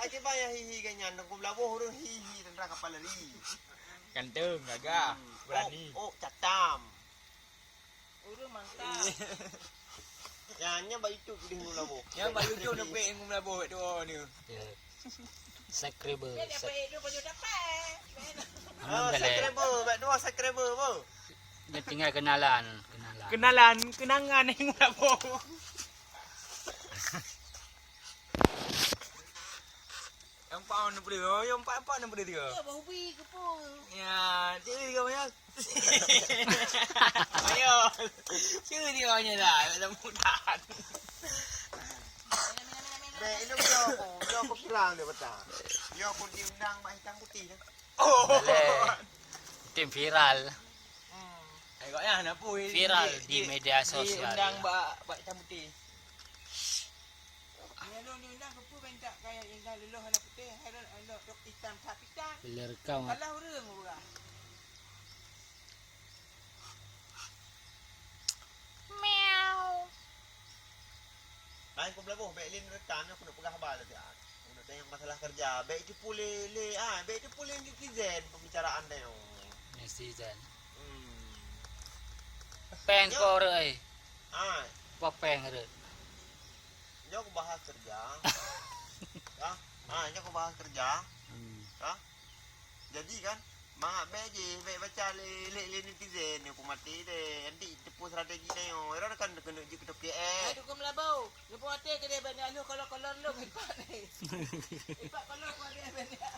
Aja bayar hihi ganyan nang kumlawo hurung hihi tentang kapal lari. Ganteng, gagah, berani. Oh, catam. Urung mantap. Yang baik itu di kumlawo. Yang bayu tu nak pek ngumlabo tu ni. Subscriber. Dia dapat itu baju dapat. Subscriber, baik dua subscriber apa? Dia tinggal kenalan. Kenangan yang ngumlabo. Yang pau nak beri, yang empat nak beri dia. Ya bahubi ke pun. Ya, ciri dia banyak. Ayo, ciri dia banyak dah, macam mudah. Baik, ini dia aku kilang dia betul. Dia pun diundang mak hitam putih dah. Oh, Boleh. Tim viral. tengoknya nak pui. Viral di media sosial. Undang bak hitam putih. Ni undang ke pun minta kayak yang luluh anak putih, ada dok hitam tak hitam. Bila rekam. Kalau urang urang. Lain kau belabo, baik lin rekan aku nak pegang khabar dia. Aku nak tanya masalah kerja. Baik itu pulih baik itu pulih netizen pembicaraan dia. Netizen. Hmm. Peng ko re. Ah, Apa peng re? dia aku bahas kerja. Dia aku bahas kerja. Jadi kan mak baik baca le netizen aku mati deh. Nanti tepu strategi dia yo. Era kan kena je ketok KL. Aduh kau melabau. Lepas hati ke dia banyak lu kalau lu ipak ni. Ipak kalau kau dia banyak.